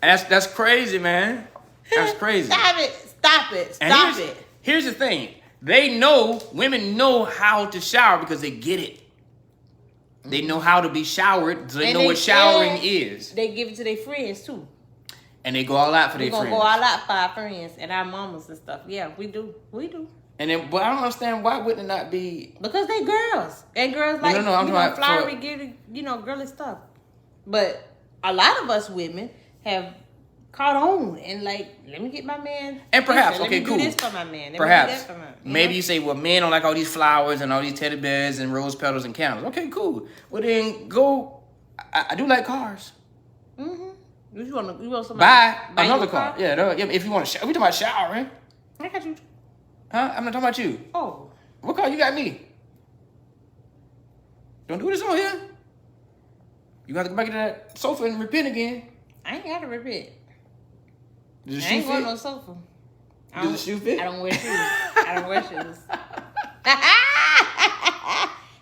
That's crazy, man. That's crazy. Stop it. Here's the thing. Women know how to shower because they get it. They know how to be showered, so they know what showering is. They give it to their friends too. And they go all out for their friends. We're going to go all out for our friends and our mamas and stuff. Yeah, we do. And then, but I don't understand, why wouldn't it not be? Because they girls. And girls like, I'm talking flowery, girly stuff. But a lot of us women have caught on and like, let me get my man. And perhaps, let okay, me cool. do this for my man. Let Perhaps. me do that for my, Maybe you say, well, men don't like all these flowers and all these teddy bears and rose petals and candles. Okay, cool. Well, then go. I do like cars. Mm-hmm. You want somebody Buy you another a car. Yeah, no, yeah, if you want to shower. We talking about showering. I got you. Huh? I'm not talking about you. Oh. What car you got me? Don't do this on here. You got to go back to that sofa and repent again. I ain't got to repent. Does the I shoe ain't going fit? no sofa. Does the shoe fit? I don't wear shoes. I don't wear shoes.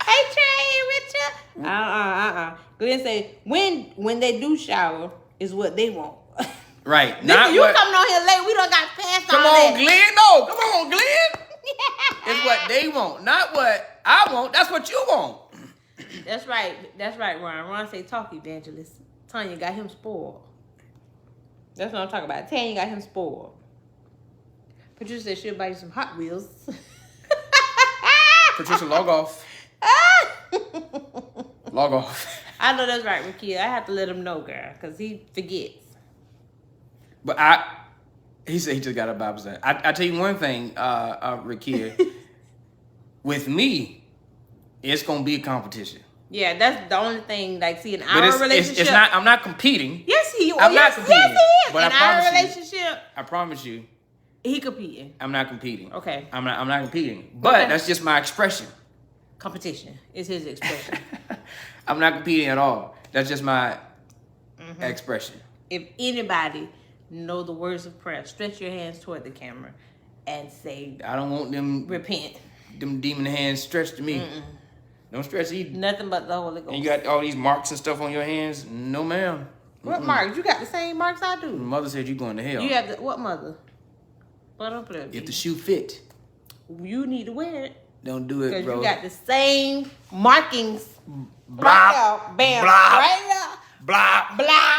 Hey, Trey, Richard. Go ahead and say, when they do shower is what they want. Right. Not you coming on here late. We don't got past Come all on, that. Glenn. No, come on, Glenn. It's what they want, not what I want. That's what you want. That's right. That's right, Ron. Ron say talk evangelist. Tanya got him spoiled. That's what I'm talking about. Tanya got him spoiled. Patricia said she'll buy you some Hot Wheels. Patricia, log off. Log off. I know that's right, Marquita. I have to let him know, girl, because he forgets. But he said he just got a Bible study. I tell you one thing, Rakia. With me, it's gonna be a competition. Yeah, that's the only thing. Like, see, in But our relationship, it's not. I'm not competing. Yes, he. I'm yes, not competing. yes, he is. But in I our promise you- relationship, I promise you, he competing. I'm not competing. Okay. I'm not competing. But Okay. that's just my expression. Competition is his expression. I'm not competing at all. That's just my expression. If anybody know the words of prayer, stretch your hands toward the camera and say, I don't want them repent. Them demon hands stretched to me. Don't stretch either. Nothing but the Holy Ghost. And you got all these marks and stuff on your hands? No, ma'am. What marks? You got the same marks I do. Mother said you going to hell. You have the, what mother? What up there? If the shoe fit, You need to wear it. don't do it, Because bro. you got the same markings. Blah, Right there. Bam. blah, Right blah. there. Blah.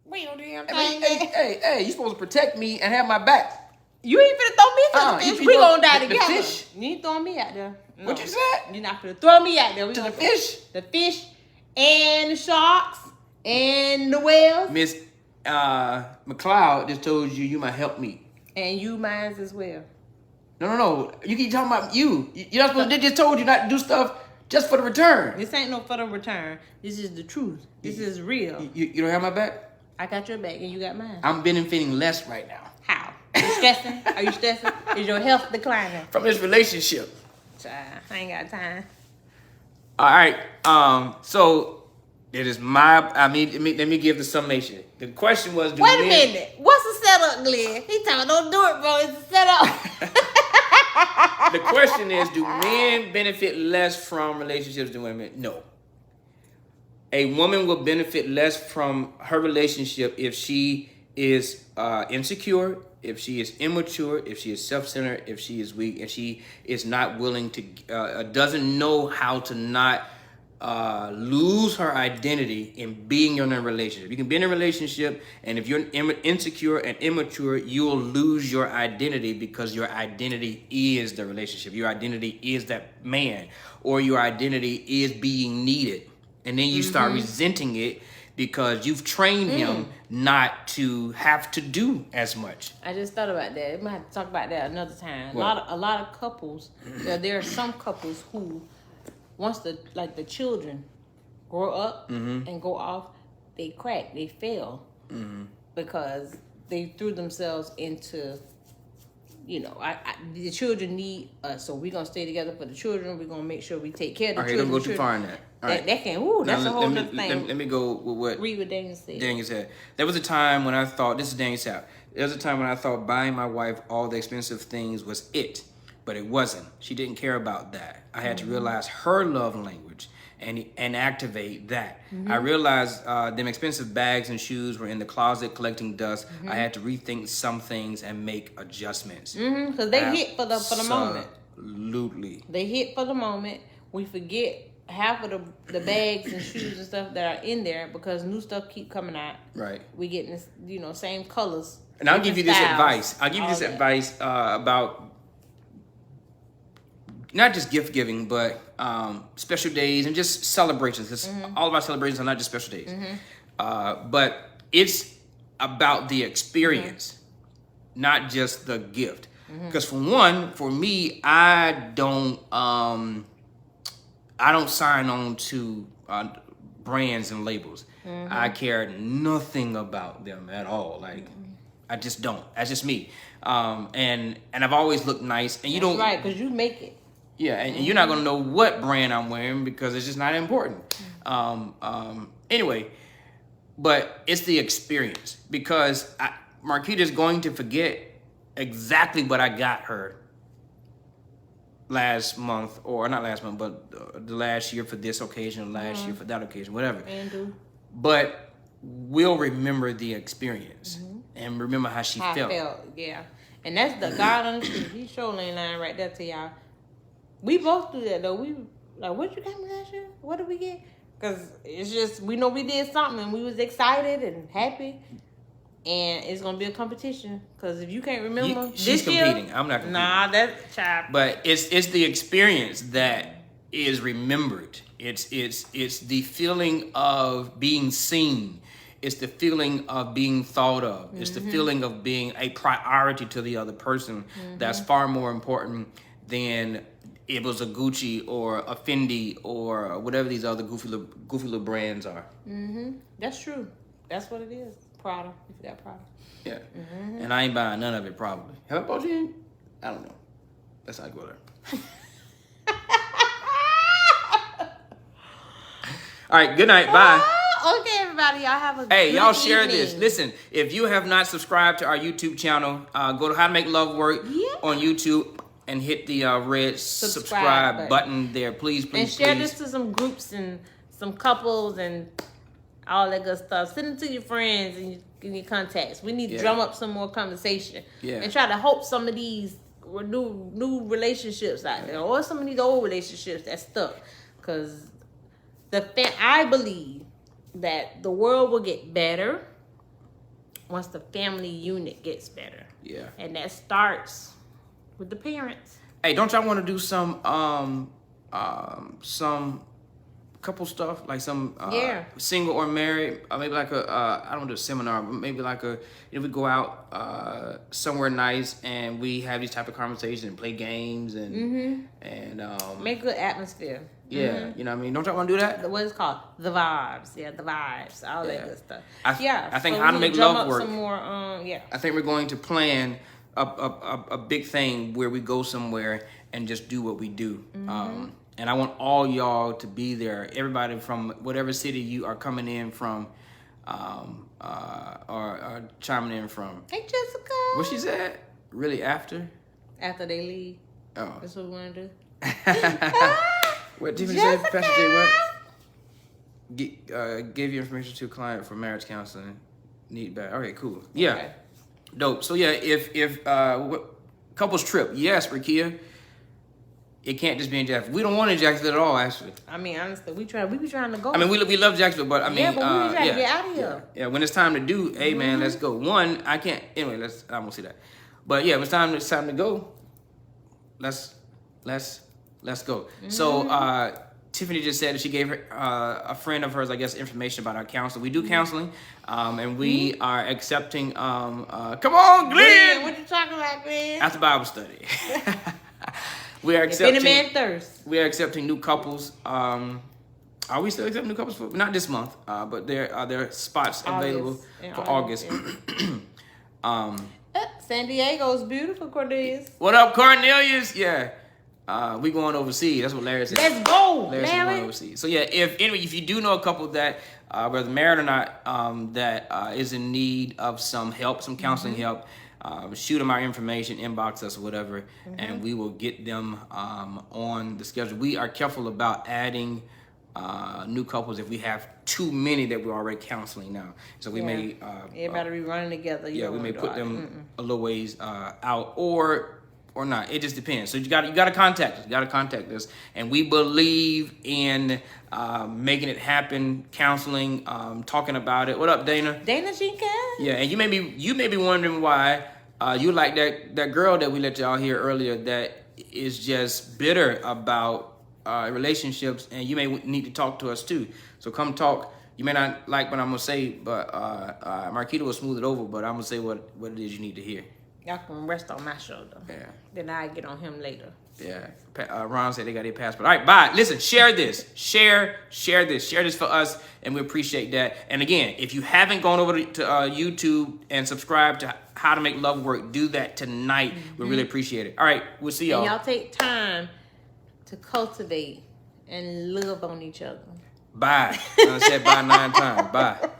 We don't do damn I mean, thing. hey, you supposed to protect me and have my back. You ain't finna throw me to You the fish. finna We throw gonna die the together. fish? You ain't throwing me out there. No. What you said? You're not finna throw me out there. We To the gonna- fish? The fish and the sharks and the whales. Miss McLeod just told you my helpmeet. And you mines as well. No. You keep talking about you. You're not supposed to, they just told you not to do stuff just for the return. This ain't no for the return. This is the truth. This is real. You don't have my back? I got your back and you got mine. I'm benefiting less right now. How? You stressing? Are you stressing? Is your health declining? From this relationship. Child, I ain't got time. All right. So it is let me give the summation. The question was, Wait a minute. What's the setup, Glenn? He talking, don't do it, bro. It's a setup. The question is, do men benefit less from relationships than women? No. A woman will benefit less from her relationship if she is insecure, if she is immature, if she is self-centered, if she is weak, and she is not willing to, doesn't know how to not lose her identity in being in a relationship. You can be in a relationship, and if you're insecure and immature, you'll lose your identity because your identity is the relationship. Your identity is that man, or your identity is being needed. And then you start resenting it because you've trained him not to have to do as much. I just thought about that. We might have to talk about that another time. What? A lot of couples, there are some couples who, once the children grow up and go off, they crack, they fail because they threw themselves into, the children need us, so we're gonna stay together for the children. We're gonna make sure we take care of the All right, children. don't go too far in that. All right. That can, that's a whole other thing. Let me go with what Read what Daniel said. Daniel said. There was a time when I thought, this is Daniel said, there was a time when I thought buying my wife all the expensive things was it, but it wasn't. She didn't care about that. I had to realize her love language and activate that. I realized them expensive bags and shoes were in the closet collecting dust. I had to rethink some things and make adjustments. Because they hit for the moment. Absolutely. They hit for the moment. We forget half of the bags and shoes and stuff that are in there because new stuff keep coming out. Right. We getting this, same colors. And I'll give you this styles, advice. I'll give you all this that. advice about not just gift giving, but special days and just celebrations. All of our celebrations are not just special days. But it's about the experience, not just the gift. Because for me, I don't sign on to brands and labels. I care nothing about them at all. Like, I just don't. That's just me. And I've always looked nice. And you don't. Right, because you make it. Yeah, and you're not gonna know what brand I'm wearing because it's just not important. Anyway, but it's the experience, because Marquita's going to forget exactly what I got her last month, or not last month, but the last year for this occasion, last year for that occasion, whatever. But we'll remember the experience and remember how she felt. Yeah. And that's the God on the street. He surely ain't lying right there to y'all. We both do that though. We like, what you got me last year? What did we get? Because it's just, we know we did something and we was excited and happy. And it's gonna be a competition. Because if you can't remember, she's competing. I'm not competing. Nah, that's child. But it's the experience that is remembered. It's the feeling of being seen. It's the feeling of being thought of. It's the feeling of being a priority to the other person. That's far more important than it was a Gucci or a Fendi or whatever these other goofy little brands are. That's true. That's what it is. Prada. If you got Prada. Yeah. And I ain't buying none of it probably. How about you? I don't know. Let's not go there. All right. Good night. Bye. Okay, everybody. Y'all have a Hey, good y'all share evening. this. Listen, if you have not subscribed to our YouTube channel, go to How to Make Love Work on YouTube and hit the red subscribe button there. Please, and share this to some groups and some couples and all that good stuff. Send it to your friends and your contacts. We need to drum up some more conversation and try to hope some of these new relationships out there, or some of these old relationships that's stuck. Because I believe that the world will get better once the family unit gets better. Yeah. And that starts with the parents. Hey, don't y'all want to do some couple stuff, like some single or married, maybe like I don't do a seminar, but maybe like we go out somewhere nice and we have these type of conversations and play games and make good atmosphere. Yeah, you know what I mean? Don't y'all want to do that? What is it called? The vibes. Yeah, the vibes. All that good stuff. I think so How to Make Love Work. Some more, I think we're going to plan a big thing where we go somewhere and just do what we do. And I want all y'all to be there. Everybody from whatever city you are coming in from, or chiming in from. Hey, Jessica. What she said? Really after? After they leave. Oh. That's what we want to do. What Tiffany said, Pastor J, what? Give your information to a client for marriage counseling. Need back. Okay, cool. Yeah. Okay. Dope. So yeah, if couples trip, yes, Rakia. It can't just be in Jacksonville. We don't want it in Jacksonville at all, actually. I mean, honestly, we be trying to go. I mean, we love Jacksonville, but I mean, but we trying to get out of here. Yeah, when it's time to do, hey man, let's go. One, I can't. Anyway, I won't say that. But yeah, when it's time to go, let's go. So Tiffany just said that she gave her a friend of hers, I guess, information about our counseling. We do counseling, and we are accepting. Come on, Glenn. What you talking about, Glenn? After Bible study. We are accepting. If any man thirsts. We are accepting new couples. Are we still accepting new couples for not this month? But there are spots available for August. San Diego's beautiful, Cornelius. What up, Cornelius? Yeah. We going overseas. That's what Larry said. Let's go, Larry said going overseas. So yeah, if you do know a couple that whether married or not, that is in need of some help, some counseling help, shoot them our information, inbox us or whatever, and we will get them on the schedule. We are careful about adding new couples if we have too many that we're already counseling now. So we may everybody be running together. We may put them a little ways out or not. It just depends. So you got to contact us. You got to contact us, and we believe in making it happen. Counseling, talking about it. What up, Dana? Dana Shinka. Yeah, and you may be wondering why you like that girl that we let y'all hear earlier that is just bitter about relationships, and you may need to talk to us too. So come talk You may not like what I'm gonna say, but Marquita will smooth it over. But I'm gonna say what it is you need to hear. Y'all can rest on my shoulder. Yeah. Then I get on him later. Yeah. Ron said they got their passport. All right, bye. Listen, share this. Share this. Share this for us, and we appreciate that. And again, if you haven't gone over to YouTube and subscribed to How to Make Love Work, do that tonight. We really appreciate it. All right, we'll see y'all. And y'all take time to cultivate and love on each other. Bye. I said bye 9 times. Bye.